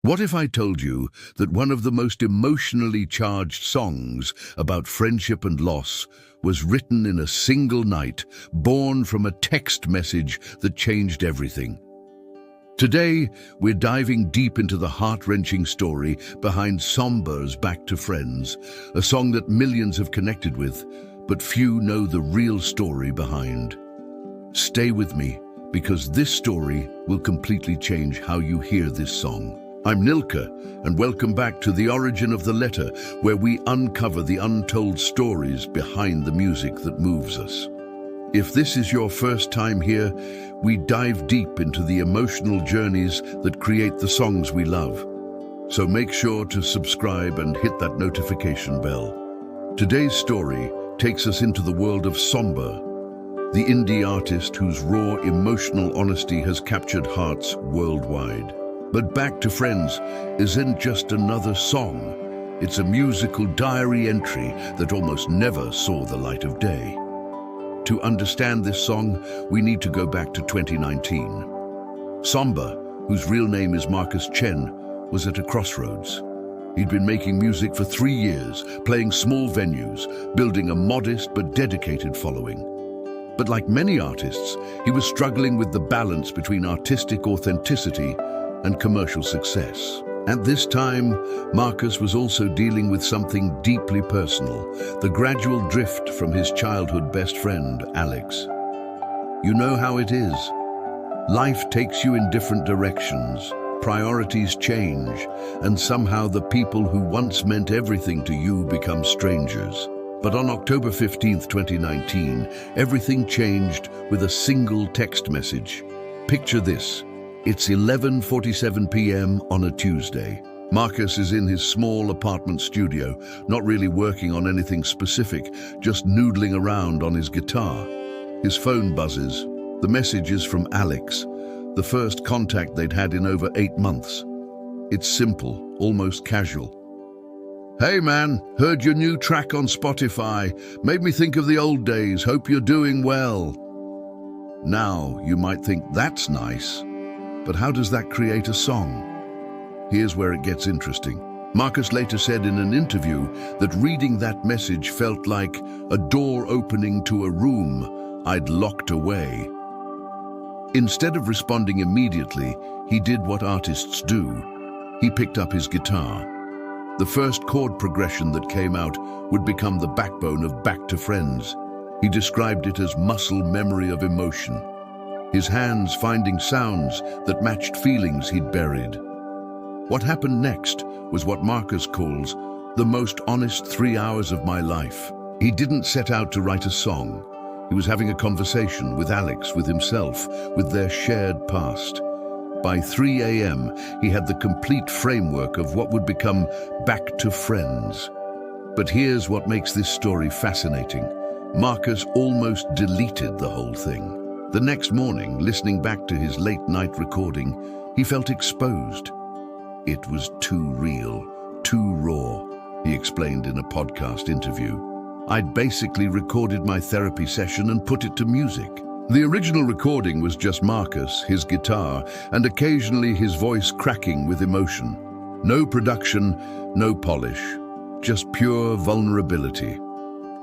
What if I told you that one of the most emotionally charged songs about friendship and loss was written in a single night, born from a text message that changed everything? Today, we're diving deep into the heart-wrenching story behind Sombr's Back to Friends, a song that millions have connected with, but few know the real story behind. Stay with me, because this story will completely change how you hear this song. I'm Nilka, and welcome back to The Origin of the Letter, where we uncover the untold stories behind the music that moves us. If this is your first time here, we dive deep into the emotional journeys that create the songs we love. So make sure to subscribe and hit that notification bell. Today's story takes us into the world of Sombr, the indie artist whose raw emotional honesty has captured hearts worldwide. But Back to Friends isn't just another song. It's a musical diary entry that almost never saw the light of day. To understand this song, we need to go back to 2019. Sombr, whose real name is Marcus Chen, was at a crossroads. He'd been making music for 3 years, playing small venues, building a modest but dedicated following. But like many artists, he was struggling with the balance between artistic authenticity and commercial success. At this time, Marcus was also dealing with something deeply personal, the gradual drift from his childhood best friend, Alex. You know how it is. Life takes you in different directions, priorities change, and somehow the people who once meant everything to you become strangers. But on October 15th, 2019, everything changed with a single text message. Picture this. It's 11:47 p.m. on a Tuesday. Marcus is in his small apartment studio, not really working on anything specific, just noodling around on his guitar. His phone buzzes. The message is from Alex, the first contact they'd had in over 8 months. It's simple, almost casual. "Hey man, heard your new track on Spotify. Made me think of the old days. Hope you're doing well." Now, you might think that's nice. But how does that create a song? Here's where it gets interesting. Marcus later said in an interview that reading that message felt like a door opening to a room I'd locked away. Instead of responding immediately, he did what artists do. He picked up his guitar. The first chord progression that came out would become the backbone of Back to Friends. He described it as muscle memory of emotion, his hands finding sounds that matched feelings he'd buried. What happened next was what Marcus calls the most honest 3 hours of my life. He didn't set out to write a song. He was having a conversation with Alex, with himself, with their shared past. By 3 a.m., he had the complete framework of what would become Back to Friends. But here's what makes this story fascinating. Marcus almost deleted the whole thing. The next morning, listening back to his late-night recording, he felt exposed. It was too real, too raw, he explained in a podcast interview. "I'd basically recorded my therapy session and put it to music." The original recording was just Marcus, his guitar, and occasionally his voice cracking with emotion. No production, no polish, just pure vulnerability.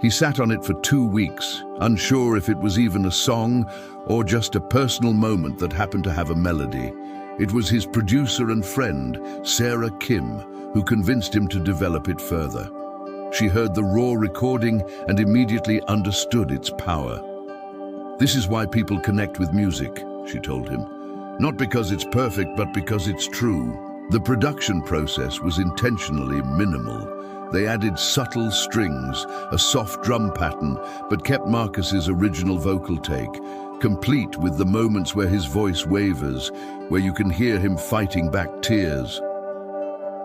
He sat on it for 2 weeks, unsure if it was even a song or just a personal moment that happened to have a melody. It was his producer and friend, Sarah Kim, who convinced him to develop it further. She heard the raw recording and immediately understood its power. "This is why people connect with music," she told him. "Not because it's perfect, but because it's true." The production process was intentionally minimal. They added subtle strings, a soft drum pattern, but kept Marcus's original vocal take, complete with the moments where his voice wavers, where you can hear him fighting back tears.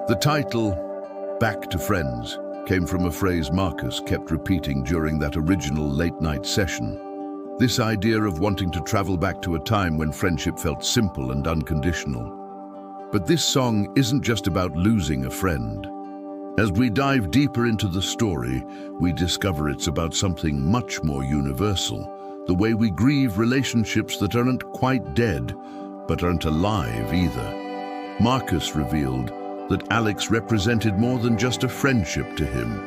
The title, Back to Friends, came from a phrase Marcus kept repeating during that original late-night session. This idea of wanting to travel back to a time when friendship felt simple and unconditional. But this song isn't just about losing a friend. As we dive deeper into the story, we discover it's about something much more universal, the way we grieve relationships that aren't quite dead, but aren't alive either. Marcus revealed that Alex represented more than just a friendship to him.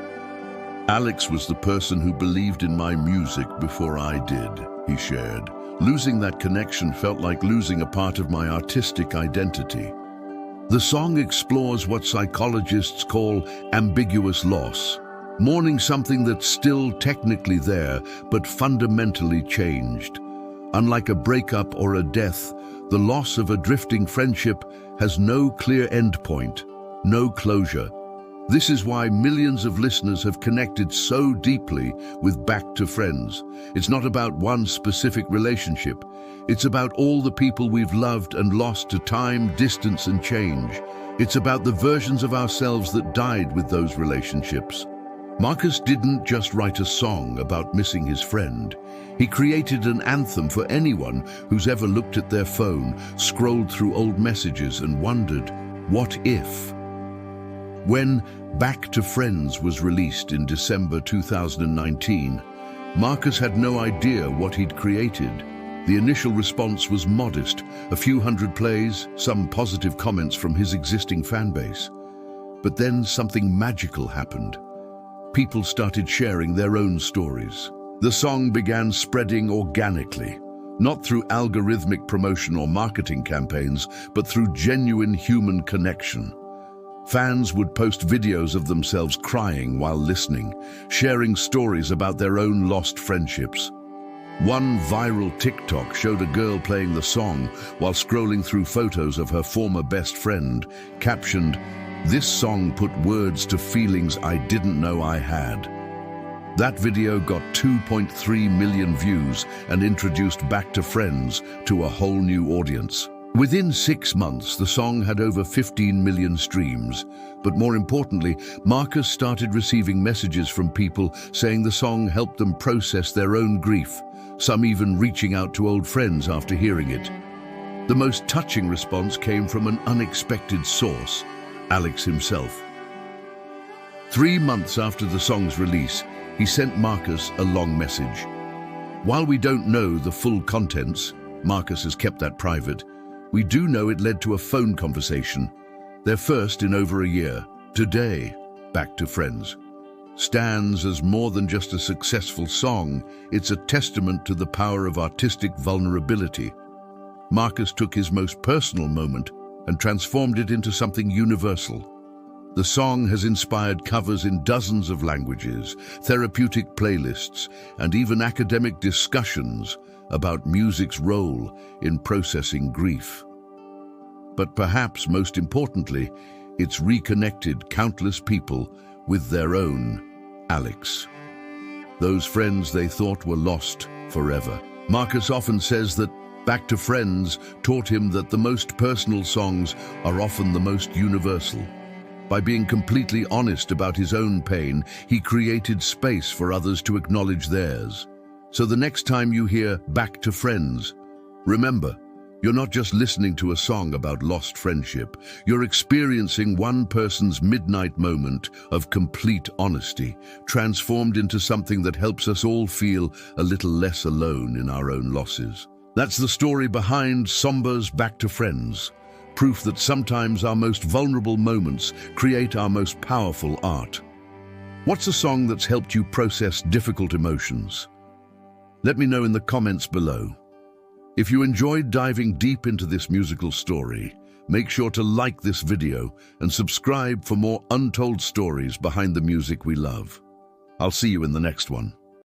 Alex was the person who believed in my music before I did, he shared. Losing that connection felt like losing a part of my artistic identity. The song explores what psychologists call ambiguous loss, mourning something that's still technically there, but fundamentally changed. Unlike a breakup or a death, the loss of a drifting friendship has no clear endpoint, no closure. This is why millions of listeners have connected so deeply with Back to Friends. It's not about one specific relationship. It's about all the people we've loved and lost to time, distance, and change. It's about the versions of ourselves that died with those relationships. Marcus didn't just write a song about missing his friend. He created an anthem for anyone who's ever looked at their phone, scrolled through old messages, and wondered, what if? When Back to Friends was released in December 2019, Marcus had no idea what he'd created. The initial response was modest, a few hundred plays, some positive comments from his existing fan base. But then something magical happened. People started sharing their own stories. The song began spreading organically, not through algorithmic promotion or marketing campaigns, but through genuine human connection. Fans would post videos of themselves crying while listening, sharing stories about their own lost friendships. One viral TikTok showed a girl playing the song while scrolling through photos of her former best friend, captioned, "This song put words to feelings I didn't know I had." That video got 2.3 million views and introduced Back to Friends to a whole new audience. Within 6 months, the song had over 15 million streams. But more importantly, Marcus started receiving messages from people saying the song helped them process their own grief, some even reaching out to old friends after hearing it. The most touching response came from an unexpected source, Alex himself. 3 months after the song's release, he sent Marcus a long message. While we don't know the full contents, Marcus has kept that private, we do know it led to a phone conversation, their first in over a year. Today, Back to Friends stands as more than just a successful song. It's a testament to the power of artistic vulnerability. Marcus took his most personal moment and transformed it into something universal. The song has inspired covers in dozens of languages, therapeutic playlists, and even academic discussions about music's role in processing grief. But perhaps most importantly, it's reconnected countless people with their own Alex. Those friends they thought were lost forever. Marcus often says that Back to Friends taught him that the most personal songs are often the most universal. By being completely honest about his own pain, he created space for others to acknowledge theirs. So the next time you hear Back to Friends, remember, you're not just listening to a song about lost friendship. You're experiencing one person's midnight moment of complete honesty, transformed into something that helps us all feel a little less alone in our own losses. That's the story behind Sombr's Back to Friends, proof that sometimes our most vulnerable moments create our most powerful art. What's a song that's helped you process difficult emotions? Let me know in the comments below. If you enjoyed diving deep into this musical story, make sure to like this video and subscribe for more untold stories behind the music we love. I'll see you in the next one.